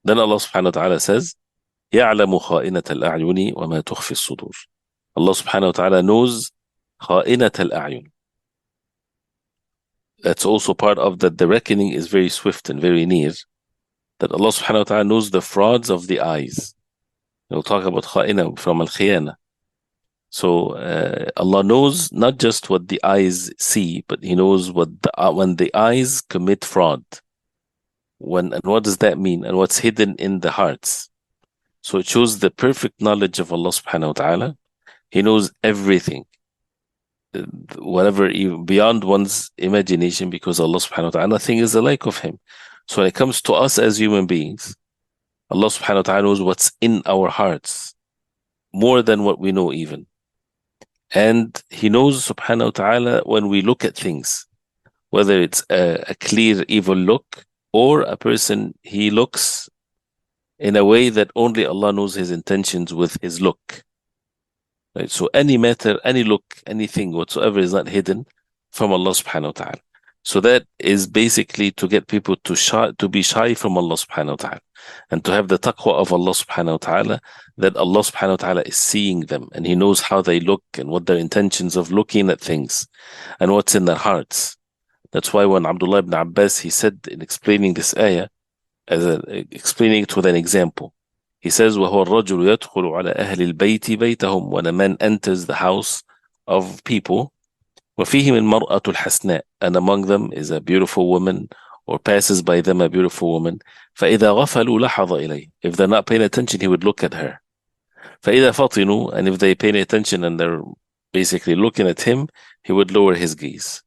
Then Allah subhanahu wa ta'ala says, يَعْلَمُ خَائِنَةَ الْأَعْيُنِ وَمَا تُخْفِي الصُّدُورِ. Allah subhanahu wa ta'ala knows خَائِنَةَ الْأَعْيُنِ. That's also part of that the reckoning is very swift and very near. That Allah subhanahu wa ta'ala knows the frauds of the eyes. We'll talk about kha'ina from al-khiyana. So Allah knows not just what the eyes see, but He knows what when the eyes commit fraud. And what does that mean? And what's hidden in the hearts. So it shows the perfect knowledge of Allah subhanahu wa ta'ala. He knows everything. Whatever, beyond one's imagination, because Allah subhanahu wa ta'ala, nothing is alike of Him. So when it comes to us as human beings, Allah subhanahu wa ta'ala knows what's in our hearts, more than what we know even. And He knows subhanahu wa ta'ala when we look at things, whether it's a clear evil look, or a person, he looks in a way that only Allah knows his intentions with his look. Right? So any matter, any look, anything whatsoever is not hidden from Allah subhanahu wa ta'ala. So that is basically to get people to be shy from Allah subhanahu wa ta'ala, and to have the taqwa of Allah subhanahu wa ta'ala, that Allah subhanahu wa ta'ala is seeing them and He knows how they look and what their intentions of looking at things and what's in their hearts. That's why when Abdullah ibn Abbas, he said in explaining this ayah, explaining it with an example, he says, وَهُوَ الرَّجُلُ يَدْخُلُ عَلَى أَهْلِ الْبَيْتِ بَيْتَهُمْ. When a man enters the house of people, وَفِيهِمْ الْمَرْأَةُ الْحَسْنَاء, and among them is a beautiful woman, or passes by them a beautiful woman. فَإِذَا غَفَلُوا لَحَظَ إِلَيْهِ. If they're not paying attention, he would look at her. فَإِذَا فَطِنُوا, and if they pay attention and they're basically looking at him, he would lower his gaze.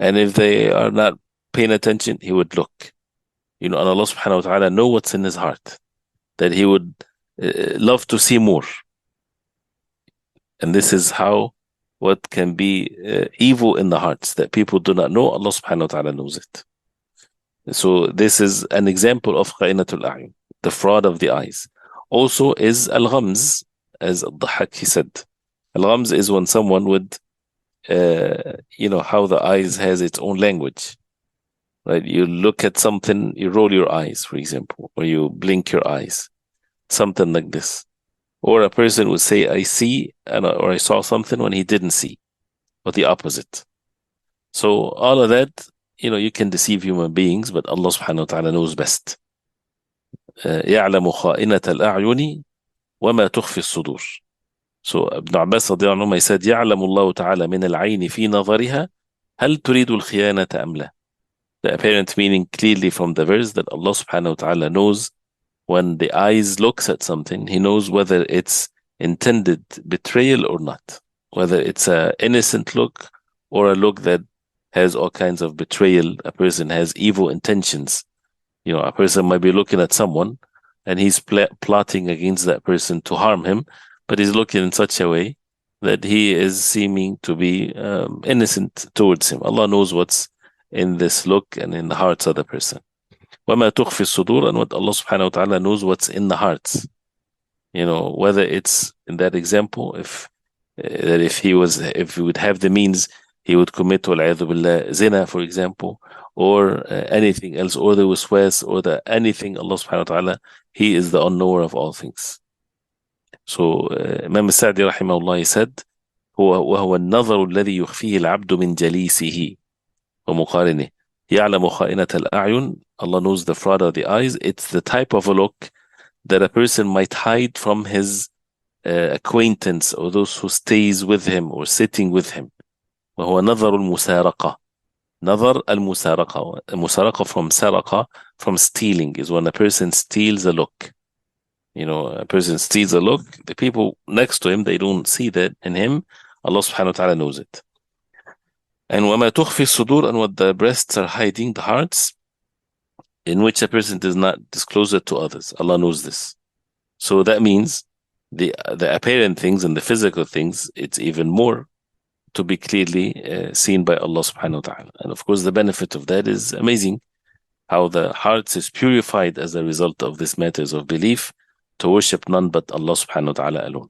And if they are not paying attention, he would look. And Allah subhanahu wa ta'ala know what's in his heart, that he would love to see more. And this is how what can be evil in the hearts that people do not know, Allah subhanahu wa ta'ala knows it. So this is an example of kha'inatul a'yun, the fraud of the eyes. Also is al-ghamz, as al-Dhahak he said. Al-ghamz is when someone would, how the eyes has its own language. Right? You look at something, you roll your eyes, for example, or you blink your eyes, something like this. Or a person would say, I see, or I saw something when he didn't see, or the opposite. So all of that, you can deceive human beings, but Allah subhanahu wa ta'ala knows best. يَعْلَمُ خَائِنَةَ الْأَعْيُنِ وَمَا تُخْفِي الصُّدُورِ. So Ibn Abbas radiallahu anhu, he said, يَعْلَمُ اللَّهُ تَعَالَى مِنَ الْعَيْنِ فِي نَظَرِهَا هَلْ تُرِيدُ الْخِيَانَةَ أَمْ لَا. The apparent meaning clearly from the verse that Allah subhanahu wa ta'ala knows when the eyes looks at something, He knows whether it's intended betrayal or not, whether it's an innocent look or a look that has all kinds of betrayal. A person has evil intentions. A person might be looking at someone and he's plotting against that person to harm him, but he's looking in such a way that he is seeming to be innocent towards him. Allah knows what's in this look and in the hearts of the person. وَمَا تُخْفِي الصُّدُورِ, and what Allah subhanahu wa ta'ala knows what's in the hearts. Whether it's in that example, if he would have the means, he would commit وَالْعِيَاذُ بِاللَّهِ zina, for example, or anything else, or the waswas, or anything. Allah subhanahu wa ta'ala, He is the unknower of all things. So Imam al-Sa'di rahimahullah, he said, وَهُوَ النَّظَرُ الَّذِي يُخْفِيهِ الْعَبْدُ مِنْ جَلِيسِهِ وَمُقَارِنِهِ يَعْلَمُ خَائِنَةَ الْأَعْيُنِ. Allah knows the fraud of the eyes. It's the type of a look that a person might hide from his acquaintance or those who stays with him or sitting with him. وَهُوَ نَظَرُ الْمُسَارَقَةِ. نظر المسارقة. المسارقة from سرقة, from stealing, is when a person steals a look. A person steals a look. The people next to him, they don't see that in him. Allah subhanahu wa ta'ala knows it. And وَمَا تُخْفِي الصُّدُورِ, and what the breasts are hiding, the hearts, in which a person does not disclose it to others. Allah knows this. So that means the apparent things and the physical things, it's even more to be clearly seen by Allah subhanahu wa ta'ala. And of course, the benefit of that is amazing, how the hearts is purified as a result of these matters of belief, to worship none but Allah subhanahu wa ta'ala alone.